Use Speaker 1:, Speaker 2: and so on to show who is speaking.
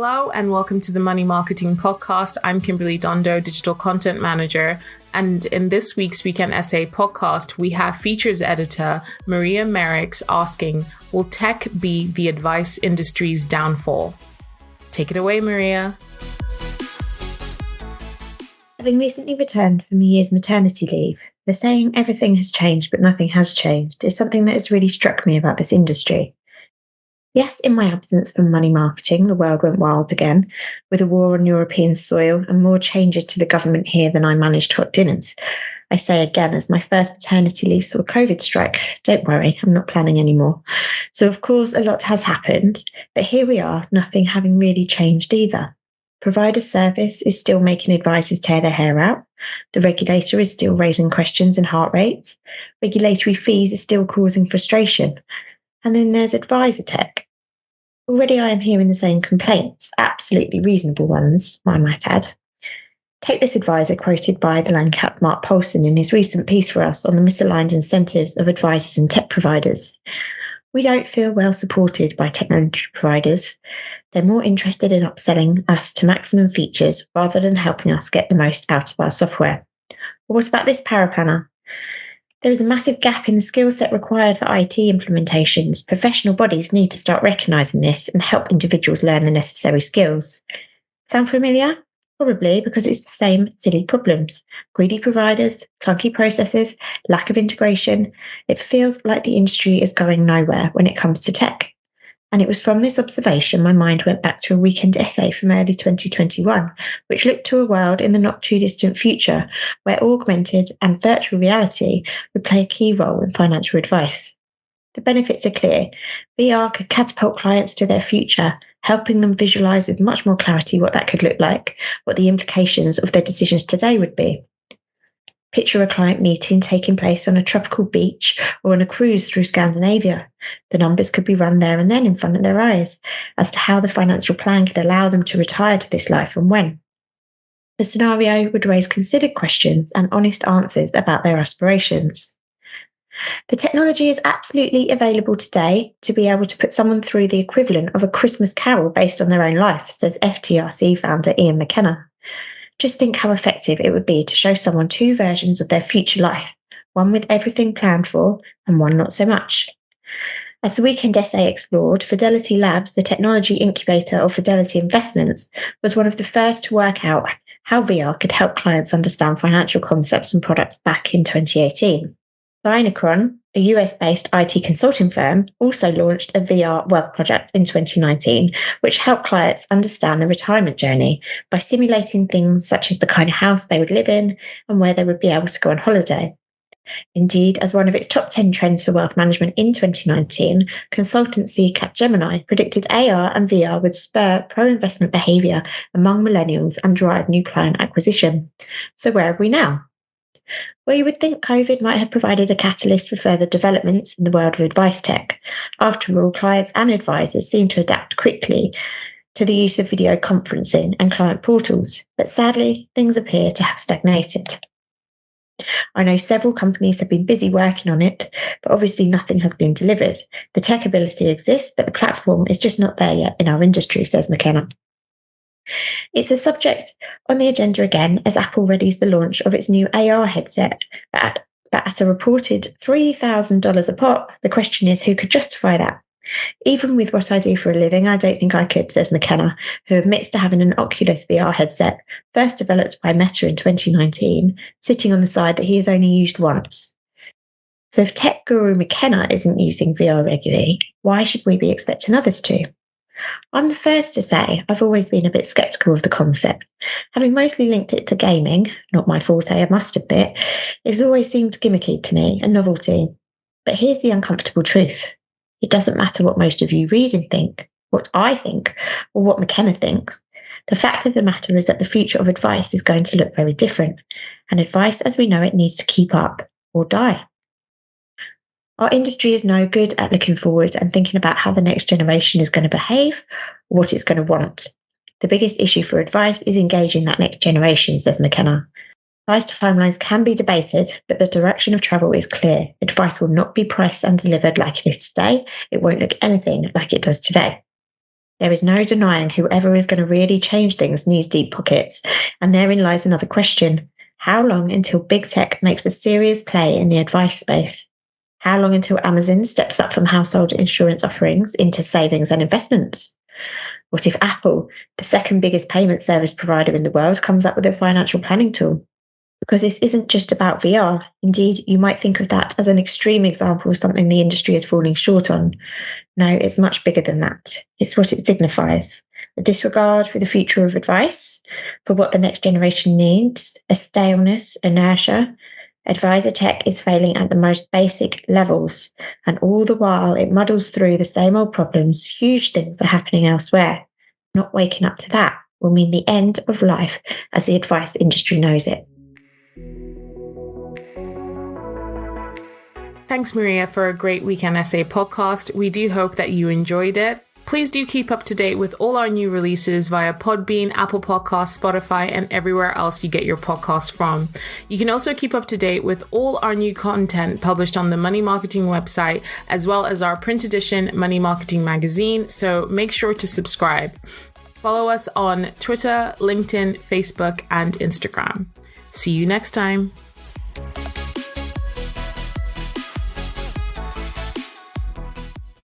Speaker 1: Hello and welcome to the Money Marketing Podcast. I'm Kimberly Dondo, Digital Content Manager. And in this week's Weekend Essay podcast, we have features editor Maria Merricks asking, will tech be the advice industry's downfall? Take it away, Maria.
Speaker 2: Having recently returned from a year's maternity leave, the saying everything has changed but nothing has changed is something that has really struck me about this industry. Yes, in my absence from money marketing, the world went wild again, with a war on European soil and more changes to the government here than I managed to opt in as. I say again, as my first maternity leave saw COVID strike. Don't worry, I'm not planning anymore. So of course, a lot has happened, but here we are, nothing having really changed either. Provider service is still making advisors tear their hair out. The regulator is still raising questions and heart rates. Regulatory fees are still causing frustration. And then there's advisor tech. Already I am hearing the same complaints, absolutely reasonable ones, I might add. Take this advisor quoted by the Lancat Mark Paulson in his recent piece for us on the misaligned incentives of advisors and tech providers. We don't feel well supported by technology providers. They're more interested in upselling us to maximum features rather than helping us get the most out of our software. But what about this paraplanner? There is a massive gap in the skill set required for IT implementations. Professional bodies need to start recognising this and help individuals learn the necessary skills. Sound familiar? Probably, because it's the same silly problems. Greedy providers, clunky processes, lack of integration. It feels like the industry is going nowhere when it comes to tech. And it was from this observation my mind went back to a weekend essay from early 2021, which looked to a world in the not too distant future where augmented and virtual reality would play a key role in financial advice. The benefits are clear. VR could catapult clients to their future, helping them visualize with much more clarity what that could look like, what the implications of their decisions today would be. Picture a client meeting taking place on a tropical beach or on a cruise through Scandinavia. The numbers could be run there and then in front of their eyes as to how the financial plan could allow them to retire to this life and when. The scenario would raise considered questions and honest answers about their aspirations. The technology is absolutely available today to be able to put someone through the equivalent of a Christmas carol based on their own life, says FTRC founder Ian McKenna. Just think how effective it would be to show someone two versions of their future life, one with everything planned for and one not so much. As the weekend essay explored, Fidelity Labs, the technology incubator of Fidelity Investments, was one of the first to work out how VR could help clients understand financial concepts and products back in 2018. Dynacron, a US-based IT consulting firm, also launched a VR wealth project in 2019, which helped clients understand the retirement journey by simulating things such as the kind of house they would live in and where they would be able to go on holiday. Indeed, as one of its top 10 trends for wealth management in 2019, consultancy Capgemini predicted AR and VR would spur pro-investment behaviour among millennials and drive new client acquisition. So where are we now? Well, you would think COVID might have provided a catalyst for further developments in the world of advice tech. After all, clients and advisors seem to adapt quickly to the use of video conferencing and client portals, but sadly, things appear to have stagnated. I know several companies have been busy working on it, but obviously nothing has been delivered. The tech ability exists, but the platform is just not there yet in our industry, says McKenna. It's a subject on the agenda again as Apple readies the launch of its new AR headset, but at a reported $3,000 a pop. The question is, who could justify that? Even with what I do for a living, I don't think I could, says McKenna, who admits to having an Oculus VR headset, first developed by Meta in 2019, sitting on the side that he has only used once. So if tech guru McKenna isn't using VR regularly, why should we be expecting others to? I'm the first to say I've always been a bit sceptical of the concept. Having mostly linked it to gaming, not my forte, I must admit, it's always seemed gimmicky to me, a novelty. But here's the uncomfortable truth. It doesn't matter what most of you read and think, what I think, or what McKenna thinks. The fact of the matter is that the future of advice is going to look very different, and advice as we know it needs to keep up or die. Our industry is no good at looking forward and thinking about how the next generation is going to behave or what it's going to want. The biggest issue for advice is engaging that next generation, says McKenna. Advice timelines can be debated, but the direction of travel is clear. Advice will not be priced and delivered like it is today. It won't look anything like it does today. There is no denying whoever is going to really change things needs deep pockets. And therein lies another question. How long until big tech makes a serious play in the advice space? How long until Amazon steps up from household insurance offerings into savings and investments? What if Apple, the second biggest payment service provider in the world, comes up with a financial planning tool? Because this isn't just about VR. Indeed, you might think of that as an extreme example of something the industry is falling short on. No, it's much bigger than that. It's what it signifies. A disregard for the future of advice, for what the next generation needs, a staleness, inertia. Advisor tech is failing at the most basic levels, and all the while it muddles through the same old problems. Huge things are happening elsewhere. Not waking up to that will mean the end of life as the advice industry knows it.
Speaker 1: Thanks, Maria, for a great Weekend Essay podcast. We do hope that you enjoyed it. Please do keep up to date with all our new releases via Podbean, Apple Podcasts, Spotify, and everywhere else you get your podcasts from. You can also keep up to date with all our new content published on the Money Marketing website, as well as our print edition Money Marketing magazine, so make sure to subscribe. Follow us on Twitter, LinkedIn, Facebook, and Instagram. See you next time.